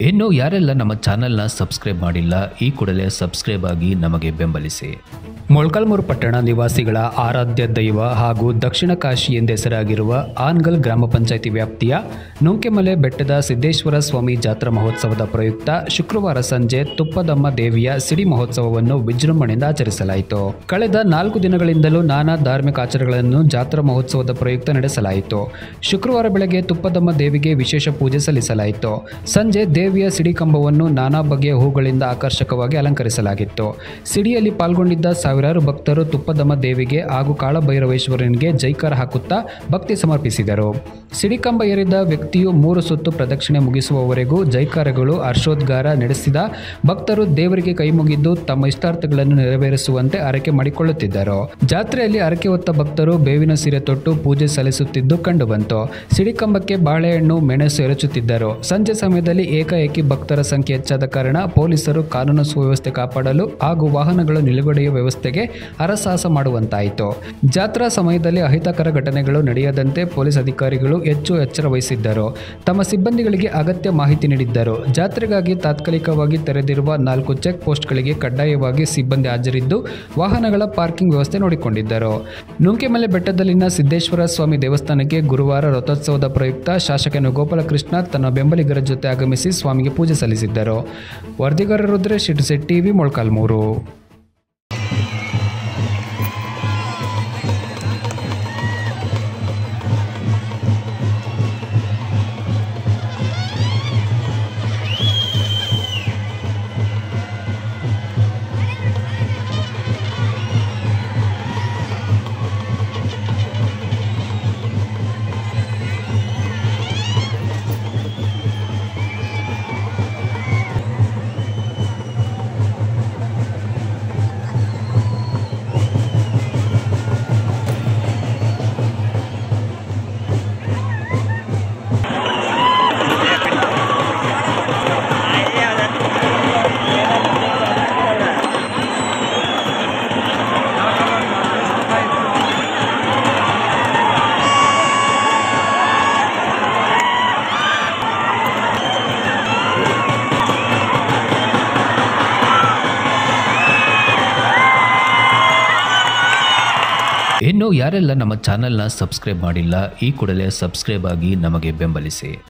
ಇನ್ನು ಯಾರೆಲ್ಲ ನಮ್ಮ ಚಾನೆಲ್ನ ಸಬ್ಸ್ಕ್ರೈಬ್ ಮಾಡಿಲ್ಲ ಈ ಕೂಡಲೇ ಸಬ್ಸ್ಕ್ರೈಬ್ ಆಗಿ ನಮಗೆ ಬೆಂಬಲಿಸಿ. ಮೊಳಕಾಲ್ಮೂರು ಪಟ್ಟಣ ನಿವಾಸಿಗಳ ಆರಾಧ್ಯ ದೈವ ಹಾಗೂ ದಕ್ಷಿಣ ಕಾಶಿ ಎಂದೆಸರಾಗಿರುವ ಆನ್ಗಲ್ ಗ್ರಾಮ ಪಂಚಾಯಿತಿ ವ್ಯಾಪ್ತಿಯ ನುಂಕೆಮಲೆ ಬೆಟ್ಟದ ಸಿದ್ದೇಶ್ವರ ಸ್ವಾಮಿ ಜಾತ್ರಾ ಮಹೋತ್ಸವದ ಪ್ರಯುಕ್ತ ಶುಕ್ರವಾರ ಸಂಜೆ ತುಪ್ಪದಮ್ಮ ದೇವಿಯ ಸಿಡಿ ಮಹೋತ್ಸವವನ್ನು ವಿಜೃಂಭಣೆಯಿಂದ ಆಚರಿಸಲಾಯಿತು. ಕಳೆದ 4 ದಿನಗಳಿಂದಲೂ ನಾನಾ ಧಾರ್ಮಿಕ ಆಚಾರಗಳನ್ನು ಜಾತ್ರಾ ಮಹೋತ್ಸವದ ಪ್ರಯುಕ್ತ ನಡೆಸಲಾಯಿತು. ಶುಕ್ರವಾರ ಬೆಳಗ್ಗೆ ತುಪ್ಪದಮ್ಮ ದೇವಿಗೆ ವಿಶೇಷ ಪೂಜೆ ಸಲ್ಲಿಸಲಾಯಿತು. ಸಂಜೆ ದೇವಿಯ ಸಿಡಿ ಕಂಬವನ್ನು ನಾನಾ ಬಗೆಯ ಹೂಗಳಿಂದ ಆಕರ್ಷಕವಾಗಿ ಅಲಂಕರಿಸಲಾಗಿತ್ತು. ಸಿಡಿಯಲ್ಲಿ ಪಾಲ್ಗೊಂಡಿದ್ದ ಸಾವಿರಾರು ಭಕ್ತರು ತುಪ್ಪದಮ್ಮ ದೇವಿಗೆ ಹಾಗೂ ಕಾಳಭೈರವೇಶ್ವರನಿಗೆ ಜೈಕಾರ ಹಾಕುತ್ತಾ ಭಕ್ತಿ ಸಮರ್ಪಿಸಿದರು. ಸಿಡಿಕಂಬ ಏರಿದ ವ್ಯಕ್ತಿಯು 3 ಸುತ್ತು ಪ್ರದಕ್ಷಿಣೆ ಮುಗಿಸುವವರೆಗೂ ಜೈಕಾರಗಳು ಹರ್ಷೋದ್ಗಾರ ನಡೆಸಿದ ಭಕ್ತರು ದೇವರಿಗೆ ಕೈಮುಗಿದ್ದು ತಮ್ಮ ಇಷ್ಟಾರ್ಥಗಳನ್ನು ನೆರವೇರಿಸುವಂತೆ ಹರಕೆ ಮಾಡಿಕೊಳ್ಳುತ್ತಿದ್ದರು. ಜಾತ್ರೆಯಲ್ಲಿ ಹರಕೆ ಹೊತ್ತ ಭಕ್ತರು ಬೇವಿನ ಸೀರೆ ತೊಟ್ಟು ಪೂಜೆ ಸಲ್ಲಿಸುತ್ತಿದ್ದು ಕಂಡುಬಂತು. ಸಿಡಿಕಂಬಕ್ಕೆ ಬಾಳೆಹಣ್ಣು ಮೆಣಸು ಎರಚುತ್ತಿದ್ದರು. ಸಂಜೆ ಸಮಯದಲ್ಲಿ ಏಕಾಏಕಿ ಭಕ್ತರ ಸಂಖ್ಯೆ ಹೆಚ್ಚಾದ ಕಾರಣ ಪೊಲೀಸರು ಕಾನೂನು ಸುವ್ಯವಸ್ಥೆ ಕಾಪಾಡಲು ಹಾಗೂ ವಾಹನಗಳ ನಿಲುಗಡೆಯ ವ್ಯವಸ್ಥೆಗೆ ಹರಸಾಹಸ ಮಾಡುವಂತಾಯಿತು. ಜಾತ್ರಾ ಸಮಯದಲ್ಲಿ ಅಹಿತಕರ ಘಟನೆಗಳು ನಡೆಯದಂತೆ ಪೊಲೀಸ್ ಅಧಿಕಾರಿಗಳು ಹೆಚ್ಚು ಎಚ್ಚರ ವಹಿಸಿದ್ದರು. ತಮ್ಮ ಸಿಬ್ಬಂದಿಗಳಿಗೆ ಅಗತ್ಯ ಮಾಹಿತಿ ನೀಡಿದ್ದರು. ಜಾತ್ರೆಗಾಗಿ ತಾತ್ಕಾಲಿಕವಾಗಿ ತೆರೆದಿರುವ 4 ಚೆಕ್ ಪೋಸ್ಟ್ಗಳಿಗೆ ಕಡ್ಡಾಯವಾಗಿ ಸಿಬ್ಬಂದಿ ಹಾಜರಿದ್ದು ವಾಹನಗಳ ಪಾರ್ಕಿಂಗ್ ವ್ಯವಸ್ಥೆ ನೋಡಿಕೊಂಡಿದ್ದರು. ನುಂಕೆಮಲೆ ಬೆಟ್ಟದಲ್ಲಿನ ಸಿದ್ದೇಶ್ವರ ಸ್ವಾಮಿ ದೇವಸ್ಥಾನಕ್ಕೆ ಗುರುವಾರ ರಥೋತ್ಸವದ ಪ್ರಯುಕ್ತ ಶಾಸಕ ಗೋಪಾಲಕೃಷ್ಣ ತನ್ನ ಬೆಂಬಲಿಗರ ಜೊತೆ ಆಗಮಿಸಿ ಸ್ವಾಮಿಗೆ ಪೂಜೆ ಸಲ್ಲಿಸಿದ್ದರು. ವರದಿಗಾರ ರುದ್ರೇಶ್ ಇಟ್ಸೆಟ್ ಟಿವಿ ಮೊಳಕಾಲ್ಮೂರು. ಇನ್ನು ಯಾರೆಲ್ಲ ನಮ್ಮ ಚಾನೆಲ್ನ ಸಬ್ಸ್ಕ್ರೈಬ್ ಮಾಡಿಲ್ಲ ಈ ಕೂಡಲೇ ಸಬ್ಸ್ಕ್ರೈಬ್ ಆಗಿ ನಮಗೆ ಬೆಂಬಲಿಸಿ.